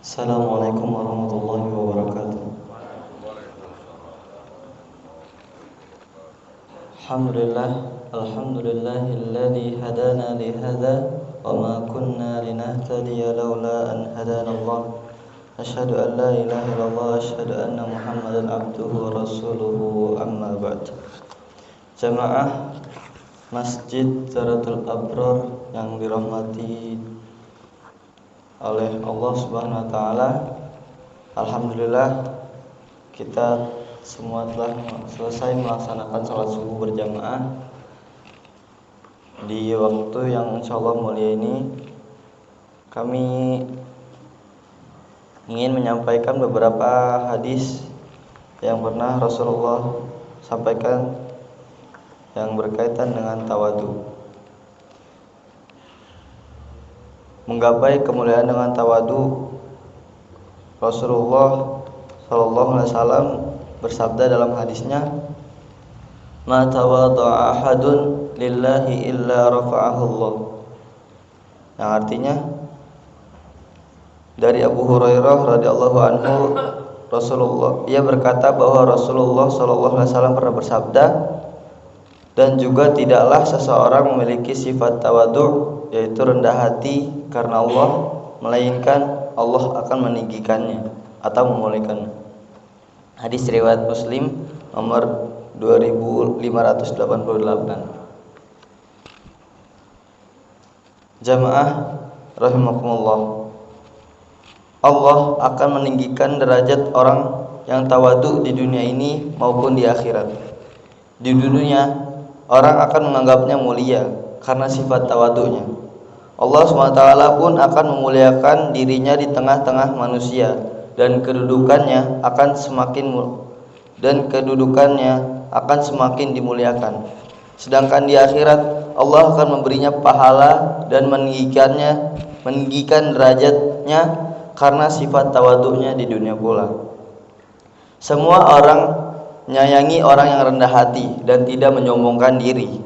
Assalamualaikum warahmatullahi wabarakatuh. Alhamdulillahilladzi hadana li hadza wa ma kunna linahtadiya laula an hadana Allah. Asyhadu an la ilaha illallah wa asyhadu anna Muhammadan abduhu wa rasuluhu, amma ba'd. Jamaah Masjid Zaratul Abrar yang dirahmati oleh Allah Subhanahu wa taala. Alhamdulillah kita semua telah selesai melaksanakan salat subuh berjamaah di waktu yang insyaallah mulia ini. Kami ingin menyampaikan beberapa hadis yang pernah Rasulullah sampaikan yang berkaitan dengan tawadu. Menggapai kemuliaan dengan tawadu, Rasulullah sallallahu alaihi wasallam bersabda dalam hadisnya, "Ma tawadha'a ahadun lillahi illa rafa'ahu Allah." Yang artinya dari Abu Hurairah radhiyallahu anhu, ia berkata bahwa Rasulullah sallallahu alaihi wasallam pernah bersabda, dan juga tidaklah seseorang memiliki sifat tawadu, yaitu rendah hati karena Allah, melainkan Allah akan meninggikannya atau memuliakannya. Hadis riwayat Muslim nomor 2588. Jamaah rahimakumullah, Allah akan meninggikan derajat orang yang tawadu di dunia ini maupun di akhirat. Di dunia orang akan menganggapnya mulia karena sifat tawadunya. Allah SWT pun akan memuliakan dirinya di tengah-tengah manusia, dan kedudukannya akan semakin dimuliakan. Sedangkan di akhirat Allah akan memberinya pahala dan meninggikan derajatnya karena sifat tawadhunya di dunia pula. Semua orang menyayangi orang yang rendah hati dan tidak menyombongkan diri.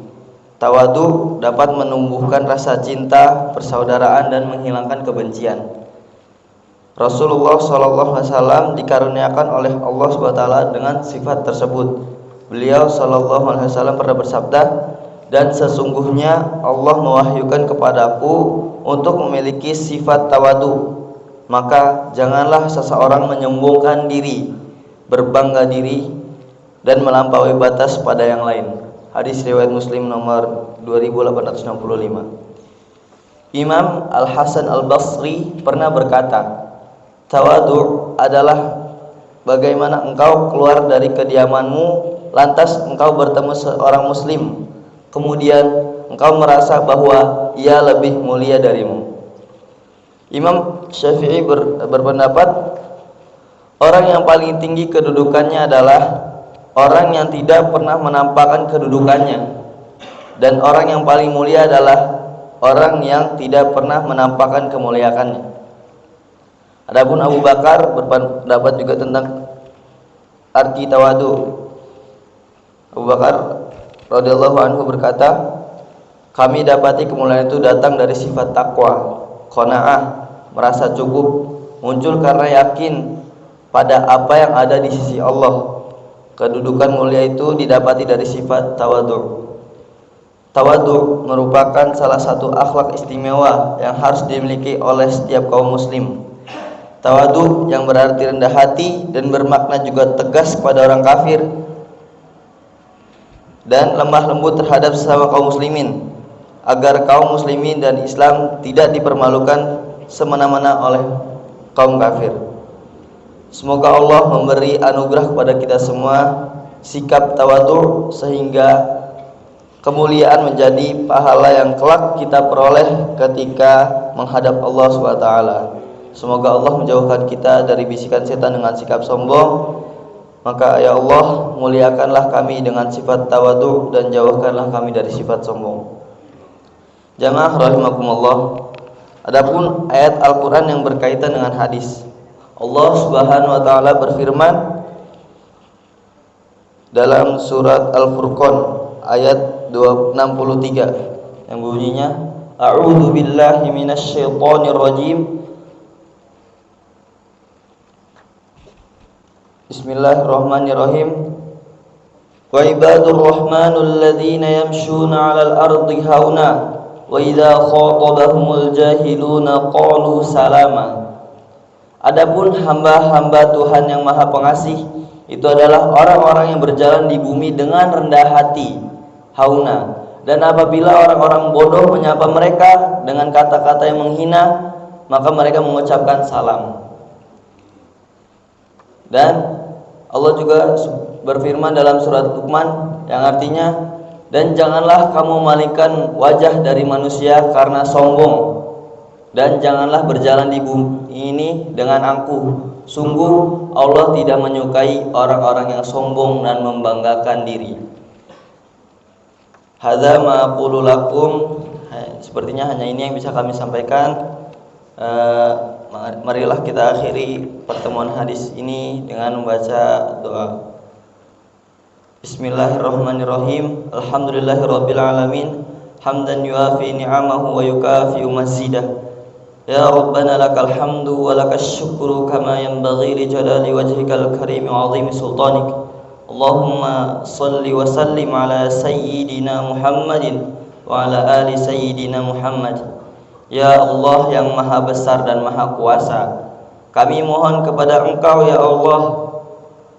Tawadhu dapat menumbuhkan rasa cinta, persaudaraan, dan menghilangkan kebencian. Rasulullah SAW dikaruniakan oleh Allah SWT dengan sifat tersebut. Beliau SAW pernah bersabda, "Dan sesungguhnya Allah mewahyukan kepadaku untuk memiliki sifat tawadu. Maka janganlah seseorang menyombongkan diri, berbangga diri, dan melampaui batas pada yang lain." Hadis riwayat Muslim nomor 2865. Imam Al-Hasan Al-Basri pernah berkata, "Tawadu adalah bagaimana engkau keluar dari kediamanmu, lantas engkau bertemu seorang muslim, kemudian engkau merasa bahwa ia lebih mulia darimu." Imam Syafi'i berpendapat, orang yang paling tinggi kedudukannya adalah orang yang tidak pernah menampakkan kedudukannya, dan orang yang paling mulia adalah orang yang tidak pernah menampakkan kemuliaannya. Adapun Abu Bakar berpendapat juga tentang arti tawadu. Abu Bakar radhiyallahu anhu berkata, "Kami dapati kemuliaan itu datang dari sifat takwa, qanaah, merasa cukup, muncul karena yakin pada apa yang ada di sisi Allah. Kedudukan mulia itu didapati dari sifat tawadhu." Tawadhu merupakan salah satu akhlak istimewa yang harus dimiliki oleh setiap kaum muslim. Tawadhu yang berarti rendah hati dan bermakna juga tegas kepada orang kafir dan lemah lembut terhadap sesama kaum muslimin, agar kaum muslimin dan Islam tidak dipermalukan semena-mena oleh kaum kafir. Semoga Allah memberi anugerah kepada kita semua sikap tawadhu sehingga kemuliaan menjadi pahala yang kelak kita peroleh ketika menghadap Allah SWT. Semoga Allah menjauhkan kita dari bisikan setan dengan sikap sombong. Maka ya Allah, muliakanlah kami dengan sifat tawadhu dan jauhkanlah kami dari sifat sombong. Jamaah rahimakumullah, adapun ayat Al-Quran yang berkaitan dengan hadis, Allah Subhanahu wa taala berfirman dalam surat Al-Furqan ayat 63 yang bunyinya, "A'udzu billahi minasyaitonir rajim. Bismillahirrahmanirrahim. Wa ibadur rahmanul ladzina yamshuna 'alal ardi hauna wa idza khatabahumul jahiluna qalu salama. Adapun hamba-hamba Tuhan yang Maha Pengasih itu adalah orang-orang yang berjalan di bumi dengan rendah hati, hauna. Dan apabila orang-orang bodoh menyapa mereka dengan kata-kata yang menghina, maka mereka mengucapkan salam. Dan Allah juga berfirman dalam surat Luqman yang artinya, dan janganlah kamu malingkan wajah dari manusia karena sombong, dan janganlah berjalan di bumi ini dengan angkuh. Sungguh Allah tidak menyukai orang-orang yang sombong dan membanggakan diri. Hadza ma aqulu lakum. Sepertinya hanya ini yang bisa kami sampaikan. Marilah kita akhiri pertemuan hadis ini dengan membaca doa. Bismillahirrahmanirrahim. Alhamdulillahirabbil alamin. Hamdan yuafi ni'amahu wa yukafi mazidah. Ya Rabbana lakal hamdu wa lakas syukru kama yanbaghi li jalali wajhikal karim wa 'azimi sultanik. Allahumma salli wa sallim ala sayyidina Muhammadin wa ala ali sayyidina Muhammad. Ya Allah yang maha besar dan maha kuasa, kami mohon kepada Engkau ya Allah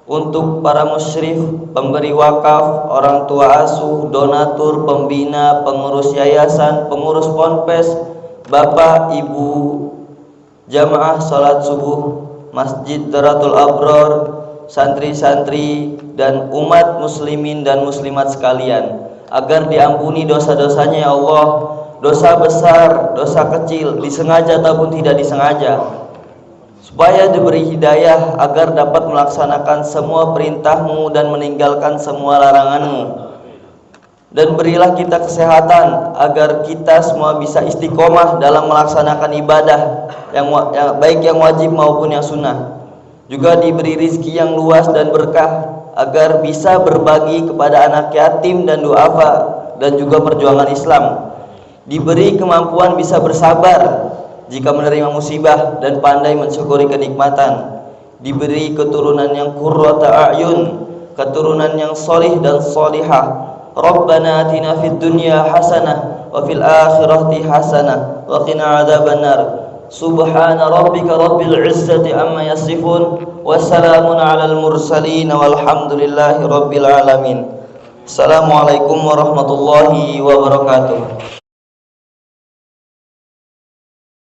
untuk para musyrif, pemberi wakaf, orang tua asuh, donatur, pembina, pengurus yayasan, pengurus ponpes, bapak, ibu, jamaah salat subuh, Masjid Daratul Abror, santri-santri dan umat muslimin dan muslimat sekalian, agar diampuni dosa-dosanya ya Allah, dosa besar, dosa kecil, disengaja ataupun tidak disengaja, supaya diberi hidayah agar dapat melaksanakan semua perintah-Mu dan meninggalkan semua larangan-Mu. Dan berilah kita kesehatan agar kita semua bisa istiqomah dalam melaksanakan ibadah yang baik yang wajib maupun yang sunnah. Juga diberi rizki yang luas dan berkah agar bisa berbagi kepada anak yatim dan duafa dan juga perjuangan Islam. Diberi kemampuan bisa bersabar jika menerima musibah dan pandai mensyukuri kenikmatan. Diberi keturunan yang qurrata a'yun, keturunan yang solih dan solihah. Rabbana atina fid dunya hasanah wa fil akhirati hasanah wa qina adzabannar. Subhana rabbika rabbil izzati amma yasifun wa salamun alal mursalin walhamdulillahi rabbil alamin. Assalamualaikum warahmatullahi wabarakatuh.